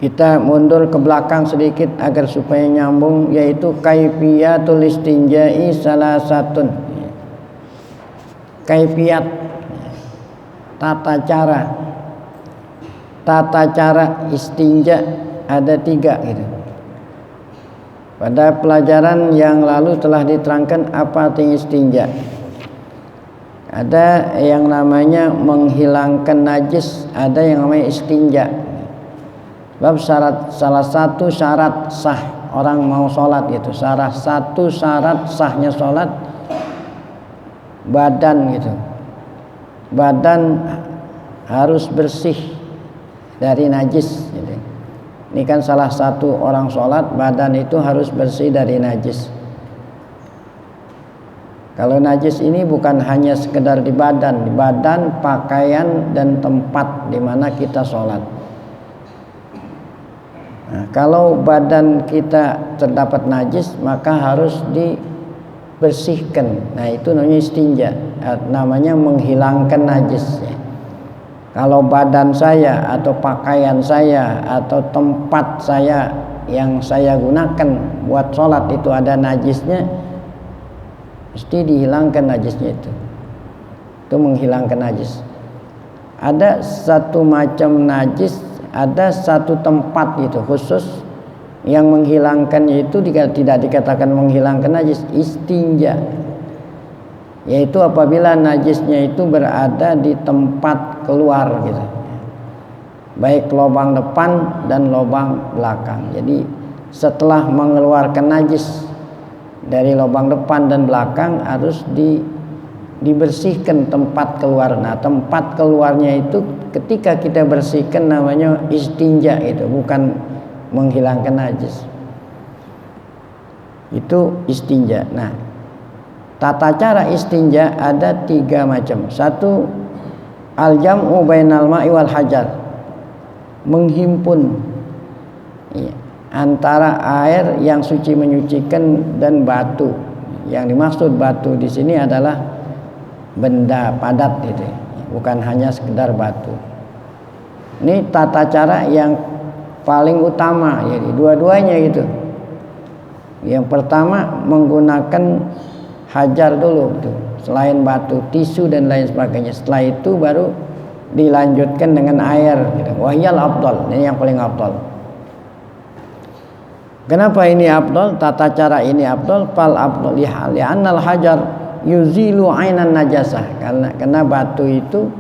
Kita mundur ke belakang sedikit agar supaya nyambung, yaitu kaifiyatul istinja'i salasatun. Kaifiyat, tata cara istinja ada 3 gitu. Pada pelajaran yang lalu telah diterangkan apa arti istinja. Ada yang namanya menghilangkan najis, ada yang namanya istinja. Sebab salah satu syarat sah orang mau sholat gitu, salah satu syarat sahnya sholat badan gitu. Badan harus bersih dari najis gitu. Ini kan salah satu orang sholat, badan itu harus bersih dari najis. Kalau najis ini bukan hanya sekedar di badan, pakaian dan tempat di mana kita sholat. Nah, kalau badan kita terdapat najis maka harus dibersihkan. Nah, itu namanya istinja, namanya menghilangkan najis. Kalau badan saya atau pakaian saya atau tempat saya yang saya gunakan buat sholat itu ada najisnya, mesti dihilangkan najisnya itu. Itu menghilangkan najis. Ada satu macam najis, ada satu tempat itu khusus yang menghilangkannya itu tidak dikatakan menghilangkan najis, istinja. Yaitu apabila najisnya itu berada di tempat keluar gitu, baik lubang depan dan lubang belakang. Jadi setelah mengeluarkan najis dari lubang depan dan belakang harus dibersihkan tempat keluar. Nah, tempat keluarnya itu ketika kita bersihkan namanya istinja, itu bukan menghilangkan najis, itu istinja. Nah, tata cara istinja ada 3 macam. 1, al-jam'u bainal ma'i wal hajar, menghimpun antara air yang suci menyucikan dan batu. Yang dimaksud batu di sini adalah benda padat itu, bukan hanya sekedar batu. Ini tata cara yang paling utama, jadi dua-duanya gitu. Yang pertama menggunakan hajar dulu tuh, selain batu, tisu dan lain sebagainya. Setelah itu baru dilanjutkan dengan air gitu. Wahyal afdal, ini yang paling afdal. Kenapa ini afdal? Tata cara ini afdal, fal afdal li'annal hajar yuzilu ainan najasah. Karena batu itu,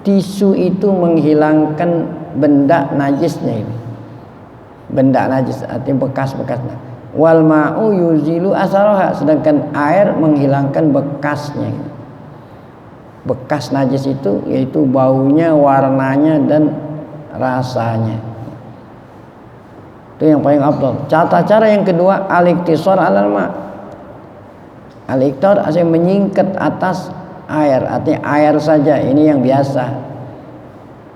tisu itu menghilangkan benda najisnya ini. Benda najis artinya bekas-bekasnya. Wal ma'u yuzilu asaraha, sedangkan air menghilangkan bekasnya. Bekas najis itu yaitu baunya, warnanya dan rasanya. Itu yang paling afdal. Tata cara yang kedua al-iktisar 'alal ma'. Al-iktisar artinya menyingkat atas air, artinya air saja, ini yang biasa.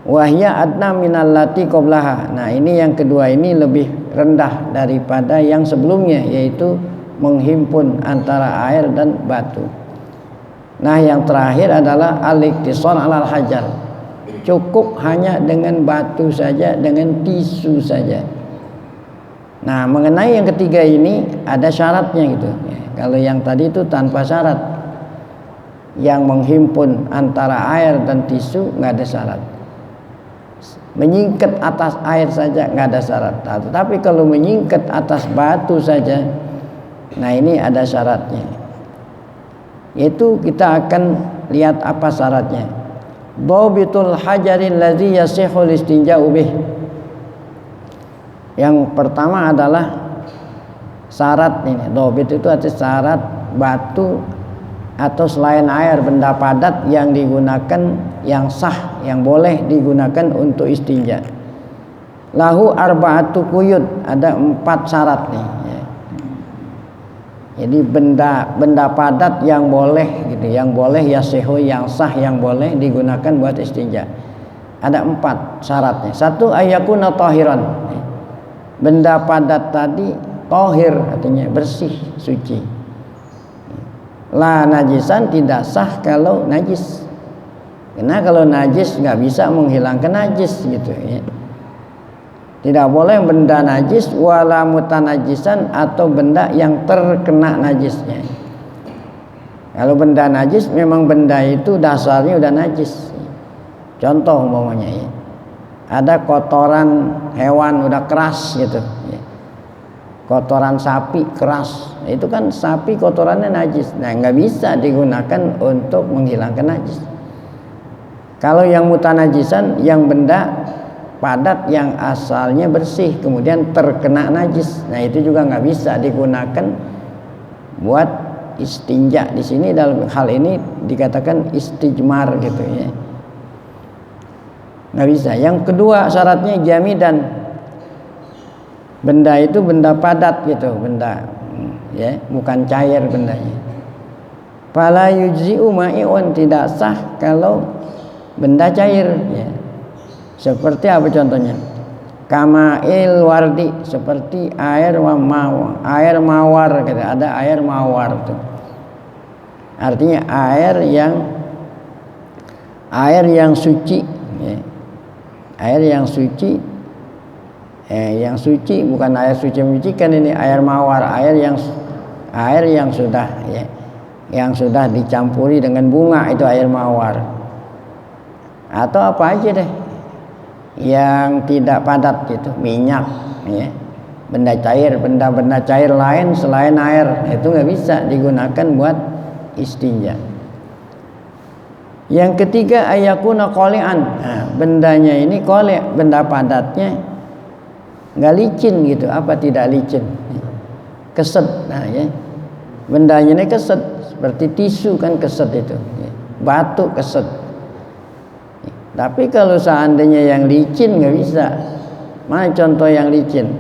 Wahya adna minallati qablaha. Nah, ini yang kedua ini lebih rendah daripada yang sebelumnya, yaitu menghimpun antara air dan batu. Nah, yang terakhir adalah al-iktisar 'alal hajar. Cukup hanya dengan batu saja, dengan tisu saja. Nah, mengenai yang ketiga ini ada syaratnya gitu. Kalau yang tadi itu tanpa syarat. Yang menghimpun antara air dan tisu nggak ada syarat. Menyingkat atas air saja nggak ada syarat. Tetapi kalau menyingkat atas batu saja, nah ini ada syaratnya. Yaitu kita akan lihat apa syaratnya. Dhabitul hajaril ladzi yasihul istinja'u bih. Yang pertama adalah syarat ini. Dhabit itu artinya syarat batu atau selain air, benda padat yang digunakan, yang sah, yang boleh digunakan untuk istinja. Lahu arba'atu quyud, ada 4 syarat nih. Jadi benda padat yang boleh gitu, yang boleh yasihu, yang sah, yang boleh digunakan buat istinja. Ada 4 syaratnya. 1, ayyakuna tahiran. Benda padat tadi tahir, artinya bersih, suci. la najisan tidak sah kalau najis. Karena kalau najis nggak bisa menghilangkan najis gitu ya. Tidak boleh benda najis wala mutanajisan atau benda yang terkena najisnya. Kalau benda najis memang benda itu dasarnya udah najis. Contoh umpamanya ya. Ada kotoran hewan udah keras gitu ya. Kotoran sapi keras, itu kan sapi kotorannya najis. Nah, nggak bisa digunakan untuk menghilangkan najis. Kalau yang mutanajisan, yang benda padat yang asalnya bersih kemudian terkena najis, nah itu juga nggak bisa digunakan buat istinja. Di sini dalam hal ini dikatakan istijmar gitu ya, nggak bisa. Yang kedua syaratnya jamidan. Benda itu benda padat gitu, benda ya, bukan cair bendanya. Fala yujzi'u ma'i'un, tidak sah kalau benda cair ya. Seperti apa contohnya? Kama'il wardi, seperti air mawar gitu. Ada air mawar tuh. Artinya air yang suci ya. Air yang suci. Yang suci bukan air suci menyucikan, ini air mawar, air yang sudah ya, yang sudah dicampuri dengan bunga, itu air mawar. Atau apa aja deh yang tidak padat gitu, minyak ya, benda cair lain selain air itu nggak bisa digunakan buat istinja. Yang ketiga ayakuna qali'an. Nah, bendanya ini qali', benda padatnya nggak licin gitu. Apa tidak licin? Keset. Nah ya, bendanya ini keset, seperti tisu kan keset itu ya. Batu keset. Tapi kalau seandainya yang licin nggak bisa. Mana contoh yang licin?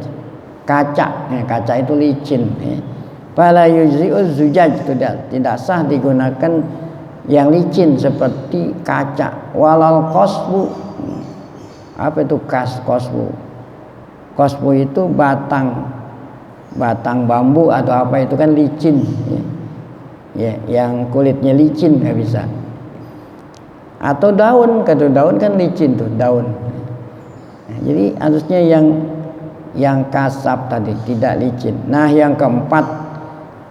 Kaca ya, kaca itu licin ya. Fala yujzi'u zujaj, tidak sah digunakan yang licin seperti kaca. Walal qasbu. Apa itu qasbu? Qasbu itu batang bambu atau apa, itu kan licin ya. Ya, yang kulitnya licin nggak bisa. Atau daun, kalau daun kan licin tuh daun. Nah, jadi harusnya yang kasab tadi tidak licin. Nah yang keempat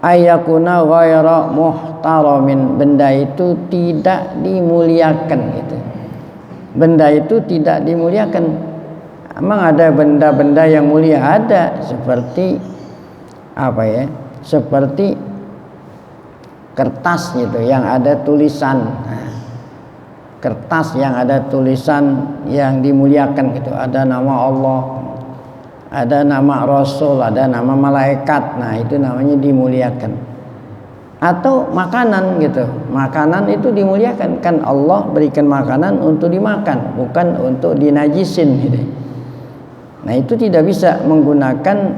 ayakuna ghaira muhtaramin, benda itu tidak dimuliakan gitu. Benda itu tidak dimuliakan. Emang ada benda-benda yang mulia? Ada, seperti apa ya? Seperti kertas gitu yang ada tulisan. Nah, kertas yang ada tulisan yang dimuliakan gitu. Ada nama Allah, ada nama Rasul, ada nama malaikat. Nah, itu namanya dimuliakan. Atau makanan gitu. Makanan itu dimuliakan, kan Allah berikan makanan untuk dimakan, bukan untuk dinajisin gitu. Nah itu tidak bisa menggunakan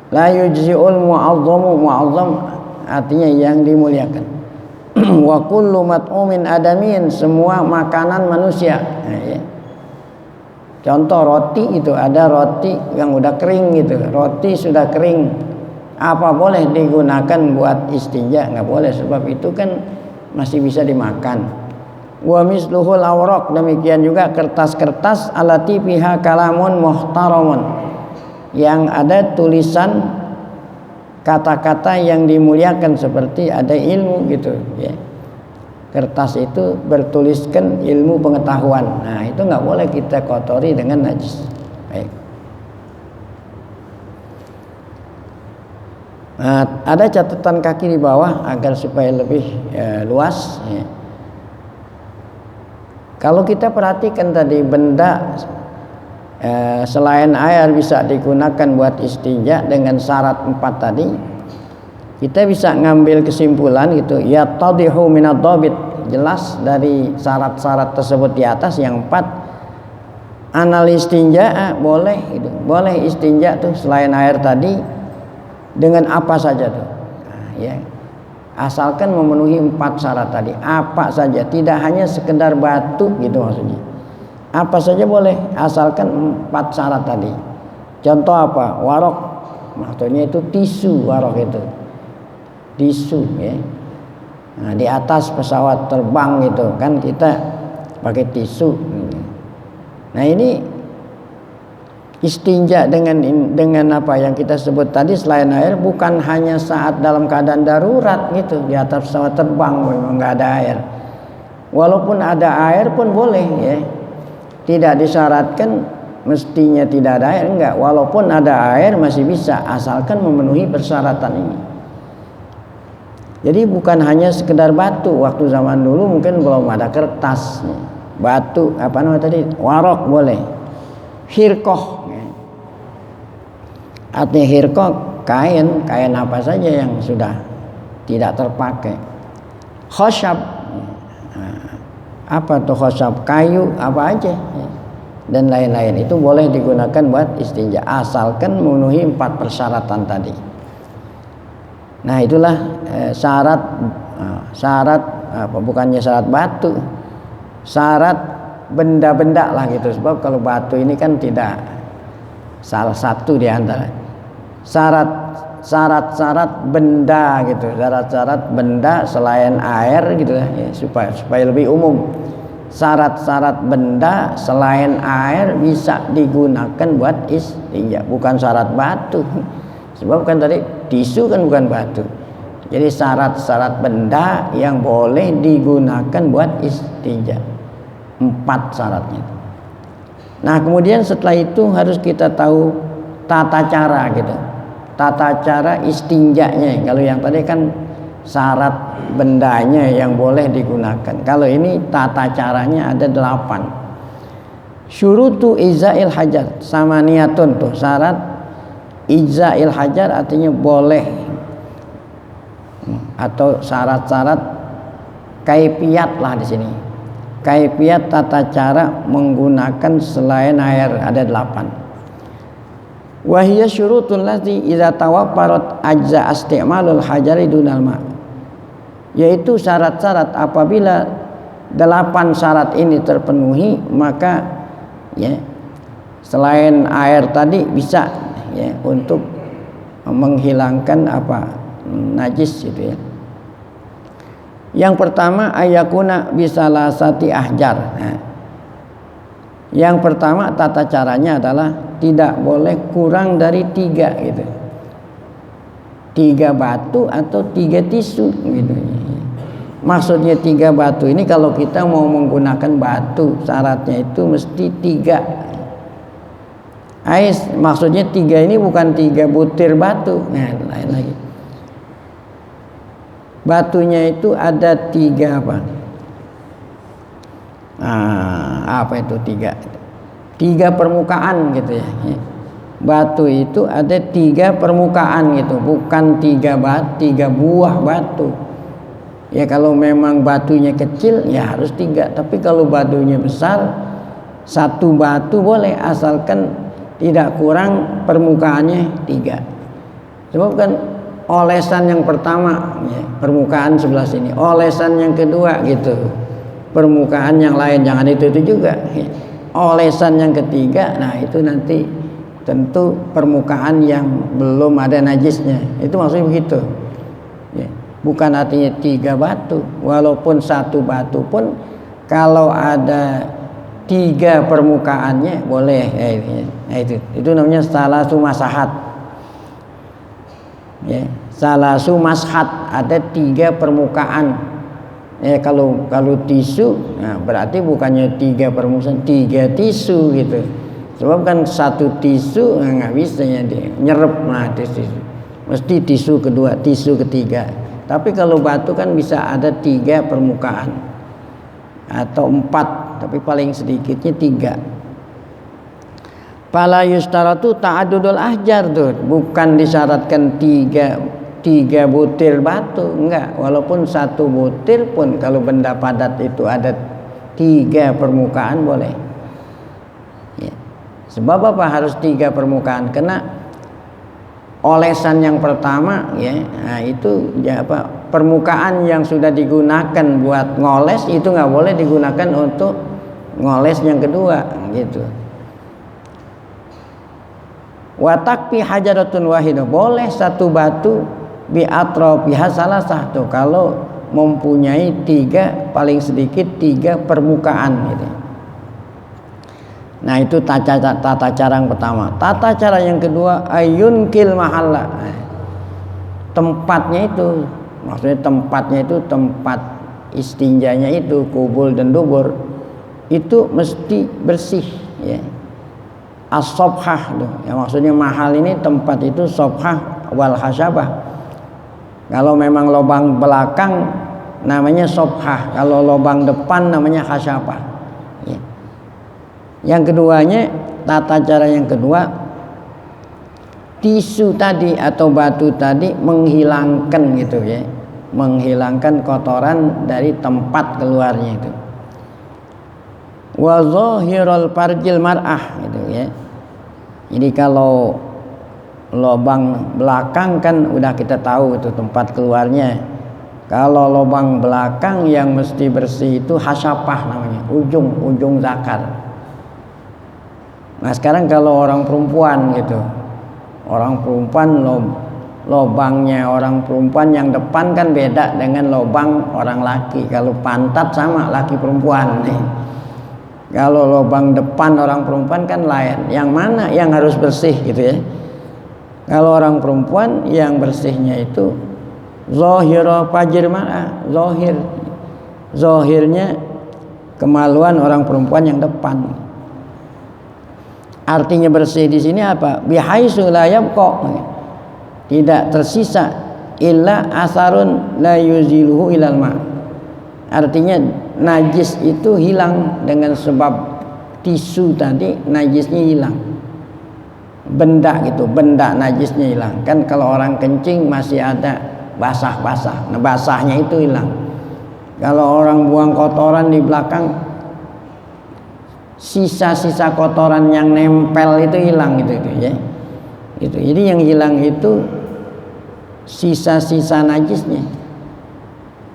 la yujzi'ul mu'azzam, artinya yang dimuliakan. Wa kullu mat'umin adamin, semua makanan manusia. Nah, ya. Contoh roti itu, ada roti yang udah kering gitu. Roti sudah kering, apa boleh digunakan buat istinja? Nggak boleh, sebab itu kan masih bisa dimakan. Wa misluhul awraq, demikian juga kertas-kertas alati fiha kalamun muhtaramun, yang ada tulisan kata-kata yang dimuliakan, seperti ada ilmu gitu ya. Kertas itu bertuliskan ilmu pengetahuan. Nah itu nggak boleh kita kotori dengan najis. Baik. Nah, ada catatan kaki di bawah agar supaya lebih luas ya. Kalau kita perhatikan tadi, benda selain air bisa digunakan buat istinja dengan syarat 4 tadi, kita bisa ngambil kesimpulan gitu, ya tadihu minad dhabit, jelas dari syarat-syarat tersebut di atas yang 4, anal istinja boleh itu, boleh istinja tuh selain air tadi dengan apa saja tuh. Nah, ya. Asalkan memenuhi 4 syarat tadi, apa saja, tidak hanya sekedar batu gitu maksudnya. Apa saja boleh, asalkan 4 syarat tadi. Contoh apa? Warok, maksudnya itu tisu, warok itu. tisu ya. Nah, di atas pesawat terbang gitu kan kita pakai tisu. Nah ini istinja dengan apa yang kita sebut tadi selain air, bukan hanya saat dalam keadaan darurat gitu di atas pesawat terbang memang nggak ada air. Walaupun ada air pun boleh ya, tidak disyaratkan mestinya tidak ada air, enggak. Walaupun ada air masih bisa asalkan memenuhi persyaratan ini. Jadi bukan hanya sekedar batu. Waktu zaman dulu mungkin belum ada kertas, batu apa namanya tadi, warok boleh, hirkoh. Artinya hirkoh kain apa saja yang sudah tidak terpakai. Khosyab, apa tuh khosyab, kayu apa aja dan lain-lain itu boleh digunakan buat istinja asalkan memenuhi 4 persyaratan tadi. Nah itulah syarat apa, bukannya syarat batu, syarat benda-benda lah gitu. Sebab kalau batu ini kan tidak salah satu di antara syarat benda gitu, syarat benda selain air gitu ya, supaya lebih umum. Syarat benda selain air bisa digunakan buat istinja, bukan syarat batu. Sebab kan tadi tisu kan bukan batu. Jadi syarat benda yang boleh digunakan buat istinja. 4 syaratnya. Nah kemudian setelah itu harus kita tahu tata cara gitu. Tata cara istinjanya. Kalau yang tadi kan syarat bendanya yang boleh digunakan. Kalau ini tata caranya ada 8. Syurutu izail hajar sama niatun tuh syarat izail hajar artinya boleh, atau syarat-syarat kaifiyat lah di sini. Kaifiyat tata cara menggunakan selain air ada 8. Wa hiya syurutul lati idza tawaffarat ajza isti'malul hajari dunal ma. Yaitu syarat-syarat apabila 8 syarat ini terpenuhi maka ya selain air tadi bisa ya untuk menghilangkan apa najis gitu ya. Yang pertama ayakuna bisalasati ahjar. Nah, yang pertama tata caranya adalah tidak boleh kurang dari 3 gitu. 3 batu atau 3 tisu gitu. Maksudnya 3 batu ini kalau kita mau menggunakan batu syaratnya itu mesti 3. Maksudnya 3 ini bukan 3 butir batu. Nah, lain lagi. Batunya itu ada 3 apa? Apa itu 3? 3 permukaan gitu ya. Batu itu ada 3 permukaan gitu, bukan 3 buah batu. Ya kalau memang batunya kecil ya harus 3, tapi kalau batunya besar 1 batu boleh asalkan tidak kurang permukaannya 3. Sebab kan olesan yang pertama ya, permukaan sebelah sini, olesan yang kedua gitu, permukaan yang lain, jangan itu juga ya. Olesan yang ketiga, nah itu nanti tentu permukaan yang belum ada najisnya, itu maksudnya begitu ya. Bukan artinya 3 batu, walaupun 1 batu pun kalau ada 3 permukaannya boleh ya, itu namanya salasu masahat ya. Salasu mashat ada 3 permukaan ya. Kalau tisu nah berarti bukannya 3 permukaan, 3 tisu gitu. Sebab kan 1 tisu nggak bisa ya nyerep, nah tisu mesti tisu kedua, tisu ketiga. Tapi kalau batu kan bisa ada 3 permukaan atau 4, tapi paling sedikitnya 3. Fala yustaratu ta'addudul ahjar tuh, bukan disyaratkan 3 butir batu, enggak. Walaupun 1 butir pun kalau benda padat itu ada 3 permukaan boleh. Ya. Sebab apa harus 3 permukaan? Karena olesan yang pertama ya, nah itu ya apa, permukaan yang sudah digunakan buat ngoles itu nggak boleh digunakan untuk ngoles yang kedua gitu. Watakfi hajaratun wahidah, boleh 1 batu bi atrofiha salasah tuh, kalau mempunyai paling sedikit tiga permukaan gitu. Nah itu tata cara yang pertama. Tata cara yang kedua, ayunkil mahalla. Tempatnya itu, maksudnya tempatnya itu tempat istinjanya itu, kubul dan dubur itu mesti bersih ya. As-sobhah tuh, ya maksudnya mahal ini tempat itu sobhah wal hasyabah. Kalau memang lubang belakang namanya sobhah, kalau lubang depan namanya hasyabah ya. Yang keduanya, tata cara yang kedua, tisu tadi atau batu tadi menghilangkan gitu ya, menghilangkan kotoran dari tempat keluarnya itu. Wa zahirul farjil mar'ah gitu ya. Jadi kalau lubang belakang kan udah kita tahu itu tempat keluarnya. Kalau lubang belakang yang mesti bersih itu hasyafah namanya, ujung zakar. Nah sekarang kalau orang perempuan gitu, orang perempuan lubangnya orang perempuan yang depan kan beda dengan lubang orang laki. Kalau pantat sama laki perempuan nih. Kalau lubang depan orang perempuan kan lain. Yang mana yang harus bersih gitu ya. Kalau orang perempuan yang bersihnya itu zahira fajr mar'ah, zahirnya kemaluan orang perempuan yang depan. Artinya bersih di sini apa? Bihaitsu la yabqa, tidak tersisa illa asarun la yuziluhu ilal ma. Artinya najis itu hilang dengan sebab tisu tadi, najisnya hilang. Benda gitu, benda najisnya hilang. Kan kalau orang kencing masih ada basah-basah. Nah, basahnya itu hilang. Kalau orang buang kotoran di belakang, sisa-sisa kotoran yang nempel itu hilang gitu ya. Itu. Jadi yang hilang itu sisa-sisa najisnya.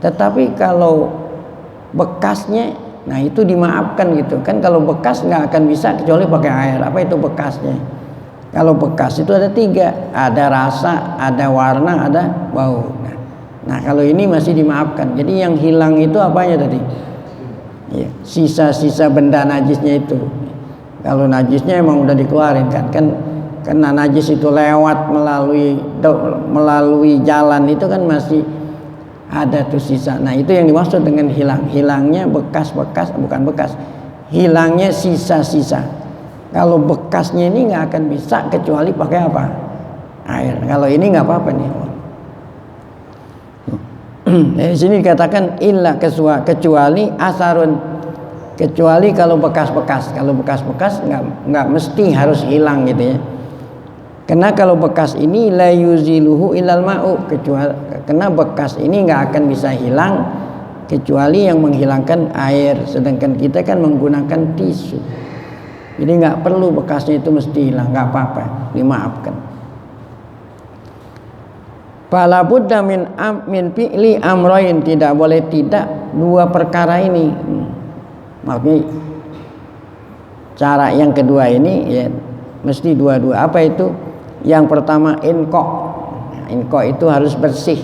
Tetapi kalau bekasnya, nah itu dimaafkan gitu kan. Kalau bekas nggak akan bisa kecuali pakai air. Apa itu bekasnya? Kalau bekas itu ada tiga, ada rasa, ada warna, ada bau. Nah kalau ini masih dimaafkan. Jadi yang hilang itu apanya tadi? Ya, sisa-sisa benda najisnya itu. Kalau najisnya emang udah dikeluarin kan karena najis itu lewat melalui jalan itu kan masih ada tuh sisa. Nah itu yang dimaksud dengan hilang. Hilangnya bekas-bekas, bukan bekas, hilangnya sisa-sisa. Kalau bekasnya ini nggak akan bisa kecuali pakai apa? Air. Kalau ini nggak apa-apa nih. Di sini dikatakan illa kecuali asarun, kecuali kalau bekas-bekas. Kalau bekas-bekas nggak mesti harus hilang gitu ya. Karena kalau bekas ini la yuziluhu ilal ma'u, kecuali karena bekas ini nggak akan bisa hilang kecuali yang menghilangkan air. Sedangkan kita kan menggunakan tisu. Jadi nggak perlu bekasnya itu mesti hilang, nggak apa-apa, dimaafkan. Fala budda min fi'li amrayn, tidak boleh tidak dua perkara ini. Maksudnya cara yang kedua ini ya mesti dua-dua. Apa itu? Yang pertama inqa. Inqa itu harus bersih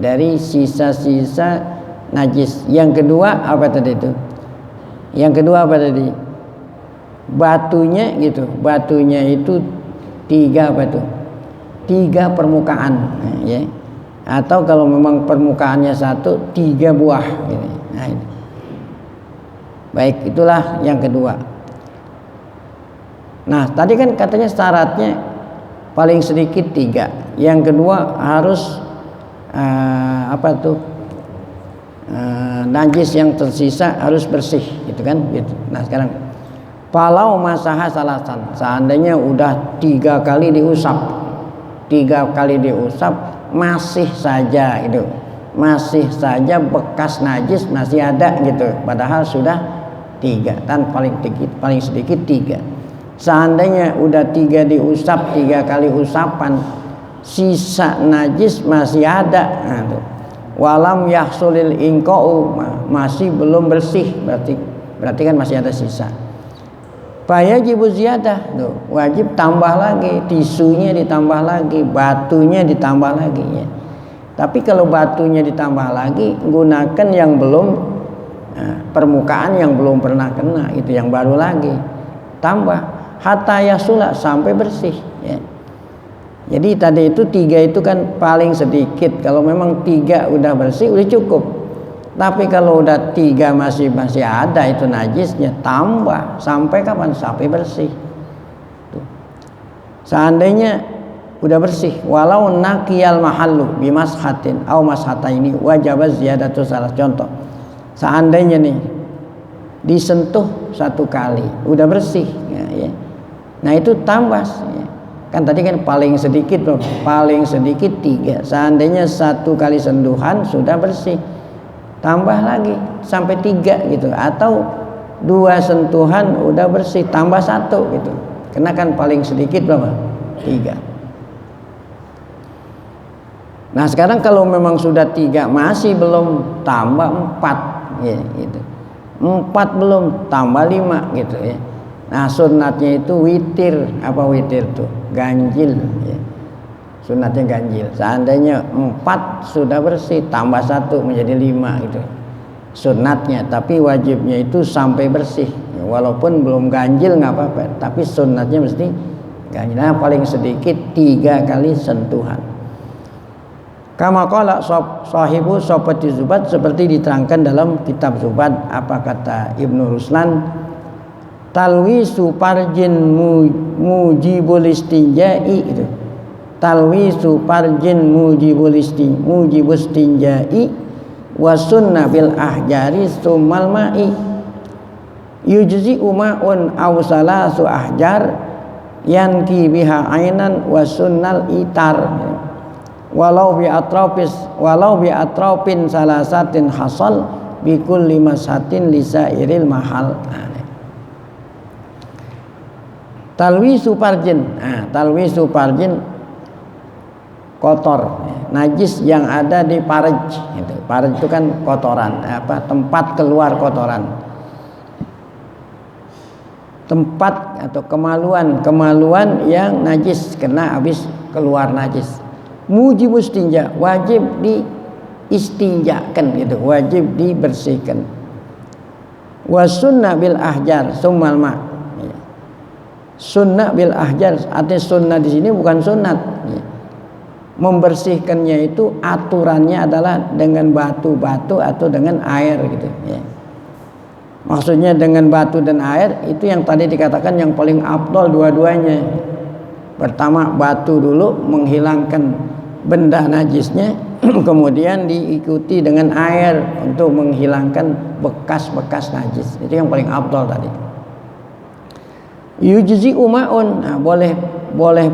dari sisa-sisa najis. Yang kedua apa tadi itu? Yang kedua apa tadi? Batunya gitu, batunya itu tiga batu, tiga permukaan ya. Atau kalau memang permukaannya satu, tiga buah gitu. Nah, ini. Baik, itulah yang kedua. Nah tadi kan katanya syaratnya paling sedikit tiga. Yang kedua harus najis yang tersisa harus bersih gitu kan gitu. Nah sekarang Palau masaha salasan, seandainya udah 3 kali diusap, masih saja itu, masih saja bekas najis masih ada gitu, padahal sudah 3 dan paling sedikit 3. Seandainya udah 3 diusap, 3 kali usapan, sisa najis masih ada, nah, walam yahsulil inqa'u, masih belum bersih, berarti kan masih ada sisa. Fayajibu ziyadah, wajib tambah lagi, tisunya ditambah lagi, batunya ditambah lagi ya. Tapi kalau batunya ditambah lagi, gunakan yang belum permukaan yang belum pernah kena, itu yang baru lagi tambah hatta yasula sampai bersih ya. Jadi tadi itu 3 itu kan paling sedikit. Kalau memang 3 udah bersih udah cukup. Tapi kalau udah 3 masih ada itu najisnya, tambah sampai kapan? Sampai bersih. Tuh. Seandainya udah bersih, walau naqiyal mahallu bimashatin au mashataini wajib ziyadatu salah. Contoh, seandainya nih disentuh 1 kali udah bersih ya. Nah itu tambah ya. Kan tadi kan paling sedikit 3. Seandainya 1 kali sentuhan sudah bersih, tambah lagi sampai 3 gitu, atau 2 sentuhan udah bersih tambah 1 gitu. Karena kan paling sedikit berapa? 3. Nah sekarang kalau memang sudah 3 masih belum, tambah 4 ya, gitu. 4 belum, tambah 5 gitu ya. Nah sunatnya itu witir. Apa witir tuh? Ganjil ya. Sunatnya ganjil. Seandainya 4 sudah bersih, tambah 1 menjadi 5 gitu sunatnya. Tapi wajibnya itu sampai bersih ya, walaupun belum ganjil nggak apa-apa, tapi sunatnya mesti ganjil. Nah paling sedikit 3 kali sentuhan. Kama qala sahibu Sofati Zubat, seperti diterangkan dalam kitab Zubat. Apa kata Ibnu Ruslan? Talwisu parjin mujibul istinja'i itu. Talwisu parjin mujibul istinja'i wa sunna bil ahjari summal ma'i yujzi uma'un aw salasu ahjar yanki biha ainan wa sunnal itar walau bi atrofin salasatin hasal bi kulli mashatin lisairil mahal. Talwisu parjin. Talwisu parjin kotor, najis yang ada di parj itu. Parj itu kan kotoran, tempat keluar kotoran, tempat atau kemaluan yang najis kena habis keluar najis. Mujibus istinja, wajib diistinjakan gitu, wajib dibersihkan. Wasunnah bil ahjar summal ma. Sunnah bil ahjar, artinya sunnah di sini bukan sunat. Membersihkannya itu aturannya adalah dengan batu-batu atau dengan air gitu ya. Maksudnya dengan batu dan air itu yang tadi dikatakan yang paling afdal dua-duanya. Pertama batu dulu menghilangkan benda najisnya, kemudian diikuti dengan air untuk menghilangkan bekas-bekas najis. Itu yang paling afdal tadi. Yujzi umaun, nah, boleh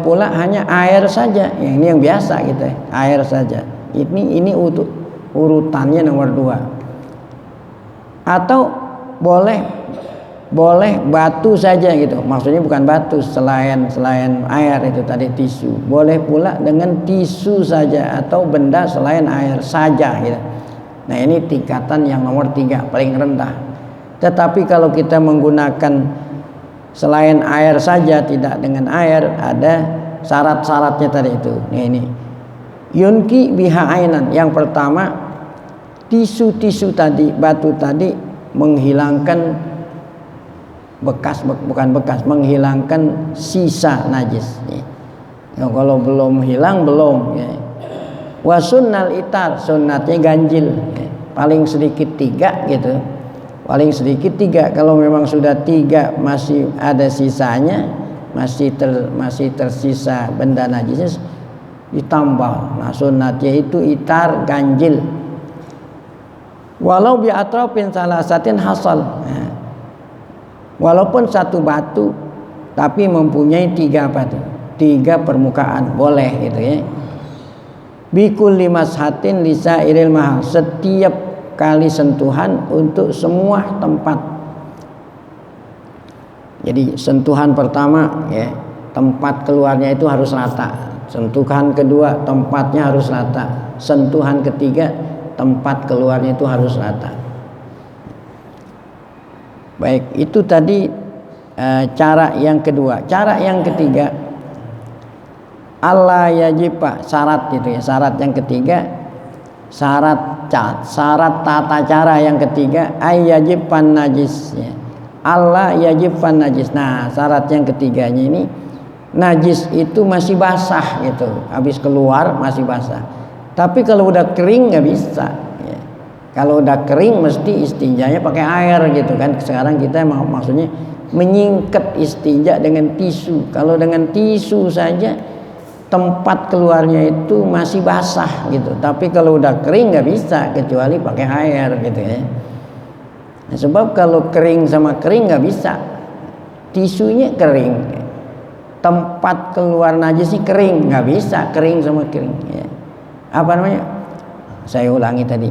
pula hanya air saja. Ini yang biasa gitu, air saja. Ini urutannya nomor 2. Atau boleh batu saja gitu. Maksudnya bukan batu, selain air itu tadi tisu. Boleh pula dengan tisu saja atau benda selain air saja gitu. Nah ini tingkatan yang nomor 3 paling rendah. Tetapi kalau kita menggunakan selain air saja, tidak dengan air, ada syarat-syaratnya tadi itu. Ini yunki biha ainan. Yang pertama, tisu tadi, batu tadi menghilangkan menghilangkan sisa najis. Ya, kalau belum hilang belum. Ya. Wasunnal itar, sunnatnya ganjil. Ya. Paling sedikit 3 gitu. Paling sedikit 3. Kalau memang sudah 3 masih ada sisanya, masih tersisa benda najisnya, ditambah. Nah sunatnya itu itar ganjil. Walau bi atrofin salasatin hasal. Nah, walaupun 1 batu tapi mempunyai 3 batu, 3 permukaan, boleh gitu ya. Bikul limashatin lisairil mahal, setiap kali sentuhan untuk semua tempat. Jadi sentuhan pertama ya, tempat keluarnya itu harus rata. Sentuhan kedua tempatnya harus rata. Sentuhan ketiga tempat keluarnya itu harus rata. Baik, itu tadi cara yang kedua. Cara yang ketiga, Allah yajiba, syarat itu ya. Syarat yang ketiga, Syarat tata cara yang ketiga ayyajiban najis ya. Allah yajiban najis. Nah, syarat yang ketiganya ini najis itu masih basah gitu. Habis keluar masih basah. Tapi kalau udah kering nggak bisa ya. Kalau udah kering mesti istinjanya pakai air gitu kan. Sekarang kita maksudnya menyingkat istinja dengan tisu. Kalau dengan tisu saja tempat keluarnya itu masih basah gitu. Tapi kalau udah kering nggak bisa kecuali pakai air gitu ya. Nah, sebab kalau kering sama kering nggak bisa, tisunya kering, tempat keluar najisnya kering, nggak bisa kering sama kering. Ya. Apa namanya? Saya ulangi tadi,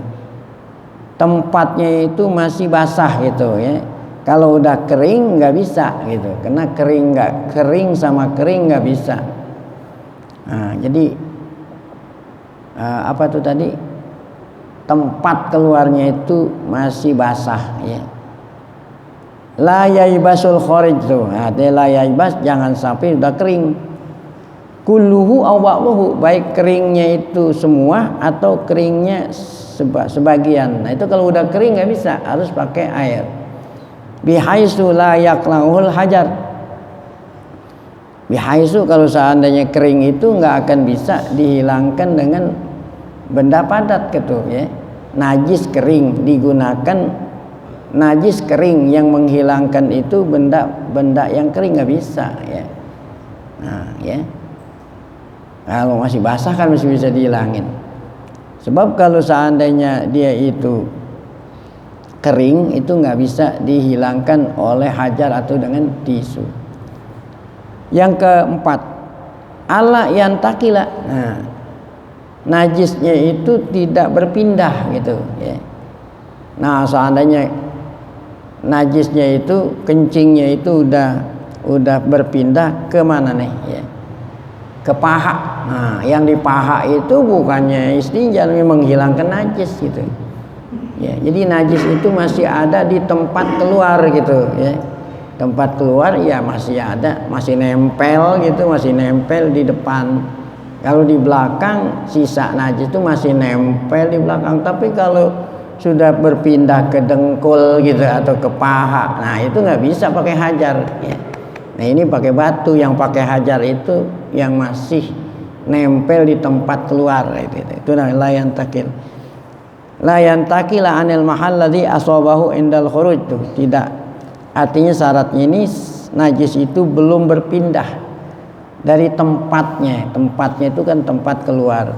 tempatnya itu masih basah gitu ya. Kalau udah kering nggak bisa gitu, karena kering sama kering nggak bisa. Nah, jadi apa tuh tadi? Tempat keluarnya itu masih basah ya. La yaibasul kharij tuh. Nah, la yaibas jangan sampai udah kering. Kulluhu aw ba'luhu, baik keringnya itu semua atau keringnya sebagian. Nah, itu kalau udah kering nggak bisa, harus pakai air. Bihaitsu la yaqla'ul hajar. Bihaitsu kalau seandainya kering itu nggak akan bisa dihilangkan dengan benda padat gitu ya. Najis kering digunakan, najis kering yang menghilangkan itu benda yang kering nggak bisa ya. Nah ya, kalau masih basah kan masih bisa dihilangin. Sebab kalau seandainya dia itu kering itu nggak bisa dihilangkan oleh hajar atau dengan tisu. Yang keempat, ala yantakila. Nah, najisnya itu tidak berpindah gitu ya. Nah, seandainya najisnya itu kencingnya itu udah berpindah ke mana nih ya? Ke paha. Nah, yang di paha itu bukannya istinja, menghilangkan najis gitu. Ya, jadi najis itu masih ada di tempat keluar gitu ya. Tempat keluar ya masih ada, masih nempel gitu, masih nempel di depan. Kalau di belakang sisa najis itu masih nempel di belakang, tapi kalau sudah berpindah ke dengkul gitu atau ke paha, nah itu nggak bisa pakai hajar. Ya. Nah ini pakai batu, yang pakai hajar itu yang masih nempel di tempat keluar itu namanya layan takila anil mahalladzi asabahu indal khuruj tuh tidak. Artinya syaratnya ini najis itu belum berpindah dari tempatnya itu kan tempat keluar.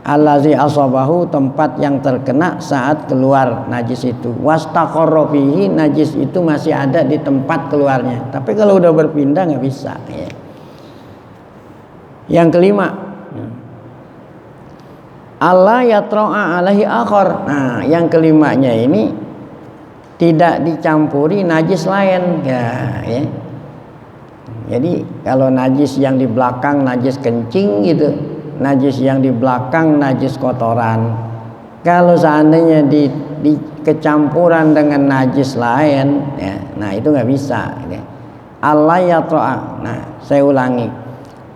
Allazi asabahu, tempat yang terkena saat keluar najis itu. Wastaqarra fihi, najis itu masih ada di tempat keluarnya. Tapi kalau udah berpindah nggak bisa ya. Yang kelima, Allah yatra'a alaihi akhar. Nah, yang kelimanya ini tidak dicampuri najis lain ya. Jadi kalau najis yang di belakang najis kencing gitu, najis yang di belakang najis kotoran. Kalau seandainya di kecampuran dengan najis lain, ya, nah itu nggak bisa. Ya. Allah yatro'a. Nah, saya ulangi.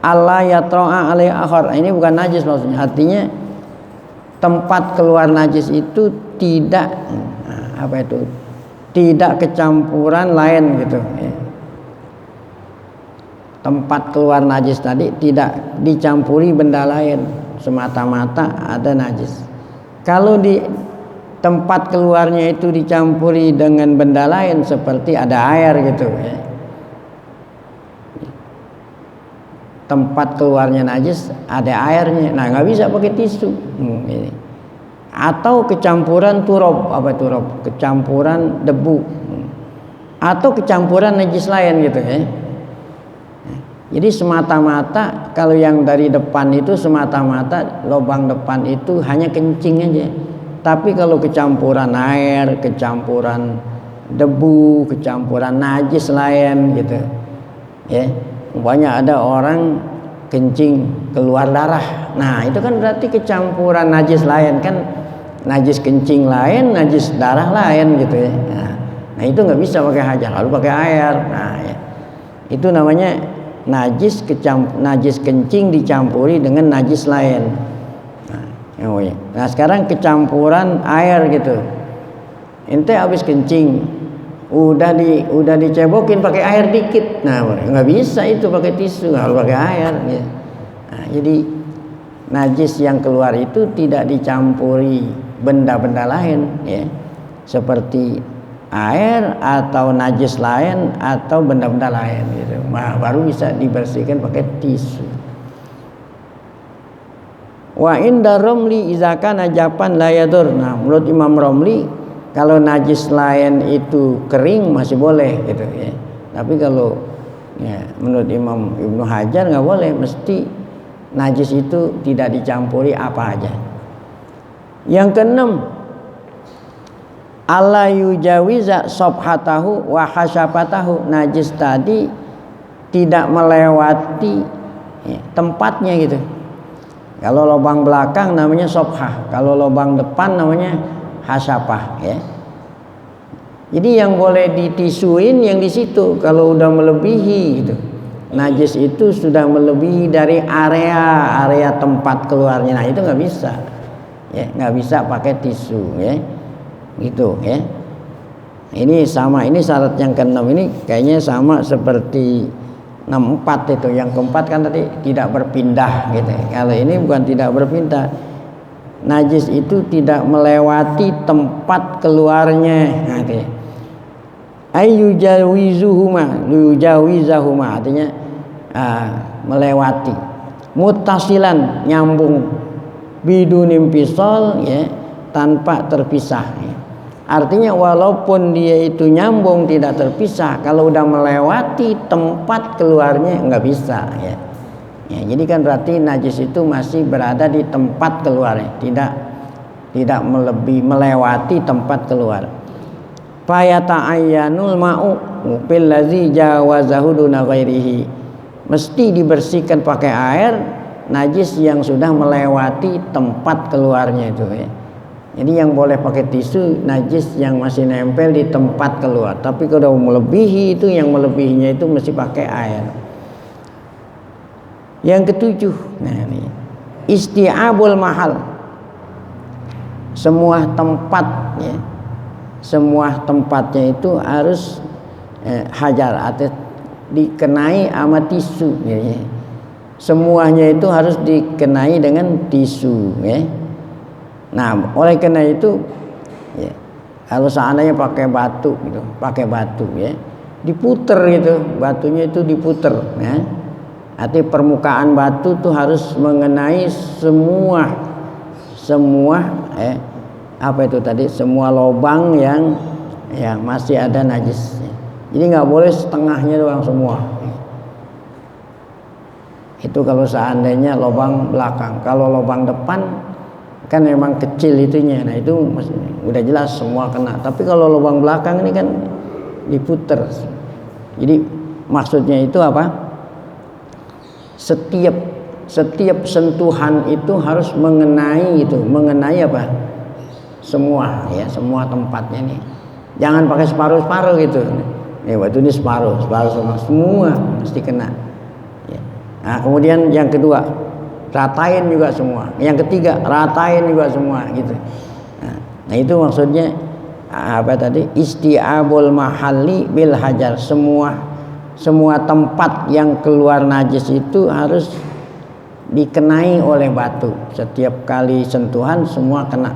Allah yatro'a alaihi akhar. Ini bukan najis maksudnya. Artinya tempat keluar najis itu tidak, tidak kecampuran lain gitu. Ya. Tempat keluar najis tadi tidak dicampuri benda lain, semata-mata ada najis. Kalau di tempat keluarnya itu dicampuri dengan benda lain seperti ada air gitu ya. Tempat keluarnya najis ada airnya, nah nggak bisa pakai tisu. Atau kecampuran turab, kecampuran debu, atau kecampuran najis lain gitu ya. Jadi semata-mata kalau yang dari depan itu semata-mata lubang depan itu hanya kencing aja. Tapi kalau kecampuran air, kecampuran debu, kecampuran najis lain gitu. Ya, umpamanya ada orang kencing keluar darah. Nah, itu kan berarti kecampuran najis lain kan, najis kencing lain, najis darah lain gitu ya. Nah itu nggak bisa pakai hajar, harus pakai air. Nah, ya. Itu namanya najis kencing dicampuri dengan najis lain. Nah, Oh ya. Nah sekarang kecampuran air gitu. Ente habis kencing, udah dicebokin pakai air dikit. Nah nggak bisa itu pakai tisu, harus pakai air. Ya. Nah, jadi najis yang keluar itu tidak dicampuri benda-benda lain, ya, seperti air atau najis lain atau benda-benda lain. Gitu. Nah, baru bisa dibersihkan pakai tisu. Wa inda Romli izaka najapan layadur. Nah menurut Imam Romli kalau najis lain itu kering masih boleh gitu ya. Tapi kalau ya, menurut Imam Ibnu Hajar nggak boleh, mesti najis itu tidak dicampuri apa aja. Yang keenam, alla yujawiza sobhatahu wa hasyafatahu. Najis tadi tidak melewati ya, tempatnya gitu. Kalau lubang belakang namanya sobhah, kalau lubang depan namanya hasyafah ya. Jadi yang boleh ditisuin yang di situ. Kalau udah melebihi gitu, najis itu sudah melebihi dari area tempat keluarnya. Nah itu nggak bisa, ya nggak bisa pakai tisu ya, gitu ya. Ini sama, ini syarat yang keenam ini kayaknya sama seperti 64 itu. Yang keempat kan tadi tidak berpindah gitu. Kalau ini bukan tidak berpindah. Najis itu tidak melewati tempat keluarnya. Nah, gitu. Yujawizahuma artinya melewati. Muttasilan nyambung, bidunim pisol ya, tanpa terpisah ya. Artinya walaupun dia itu nyambung tidak terpisah, kalau udah melewati tempat keluarnya nggak bisa ya. Ya, jadi kan berarti najis itu masih berada di tempat keluarnya, tidak melewati tempat keluar. Fayata'ayyanul ma'u fil ladzi jawazahu duna ghairihi. Mesti dibersihkan pakai air najis yang sudah melewati tempat keluarnya itu ya. Jadi yang boleh pakai tisu najis yang masih nempel di tempat keluar. Tapi kalau melebihi itu, yang melebihinya itu mesti pakai air. Yang ketujuh, nah ini isti'abul mahal. Semua tempat ya, semua tempatnya itu harus hajar atau dikenai sama tisu ya. Semuanya itu harus dikenai dengan tisu ya. Nah, oleh karena itu ya, kalau seandainya pakai batu gitu, pakai batu ya, diputer gitu, batunya itu diputer ya. Arti permukaan batu tuh harus mengenai semua apa itu tadi, semua lubang yang masih ada najisnya. Jadi nggak boleh setengahnya doang semua. Itu kalau seandainya lubang belakang. Kalau lubang depan kan memang kecil itunya, nah itu udah jelas semua kena. Tapi kalau lubang belakang ini kan diputer. Jadi maksudnya itu apa? Setiap sentuhan itu harus mengenai apa? Semua ya, semua tempatnya nih. Jangan pakai separuh-separuh gitu. Waktu ini separuh semua mesti kena. Ya. Nah kemudian yang kedua, ratain juga semua. Yang ketiga, ratain juga semua gitu. Nah itu maksudnya apa tadi? Isti'abul mahalli bil hajar. Semua tempat yang keluar najis itu harus dikenai oleh batu. Setiap kali sentuhan semua kena.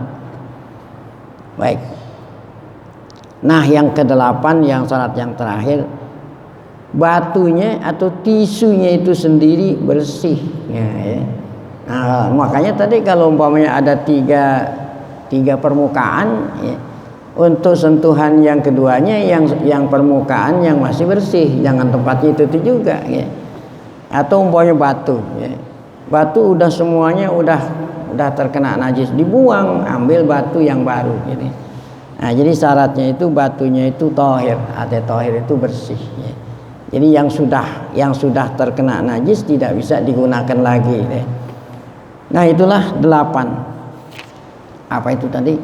Baik. Nah yang kedelapan, yang syarat yang terakhir, batunya atau tisunya itu sendiri bersih ya. Nah, makanya tadi kalau umpamanya ada tiga permukaan ya, untuk sentuhan yang keduanya yang permukaan yang masih bersih, jangan tempatnya itu juga ya. Atau umpamanya batu ya. Batu udah semuanya udah terkena najis, dibuang, ambil batu yang baru gitu. Nah, jadi syaratnya itu batunya itu tohir, atau tohir itu bersih ya. Jadi yang sudah terkena najis tidak bisa digunakan lagi ya. Nah itulah 8. Apa itu tadi?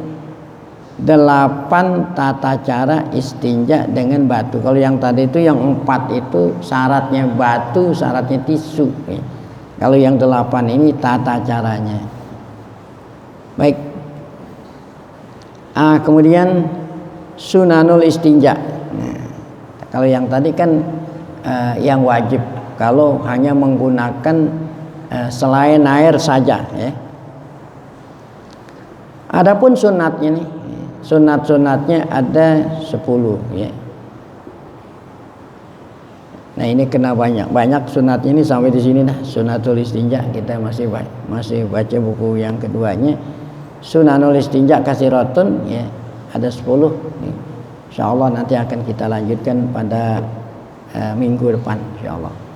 8 tata cara istinja dengan batu. Kalau yang tadi itu yang 4 itu syaratnya batu, syaratnya tisu ya. Kalau yang 8 ini tata caranya. Baik. Kemudian sunanul istinja. Nah, kalau yang tadi kan yang wajib. Kalau hanya menggunakan selain air saja, ya. Adapun sunatnya nih, sunat-sunatnya ada 10, ya. Nah ini kena banyak sunatnya ini sampai di sini dah. Sunatul istinja kita masih baca buku yang keduanya. Sunanul istinja kasiratun, ya, ada 10. Insyaallah nanti akan kita lanjutkan pada minggu depan insyaallah.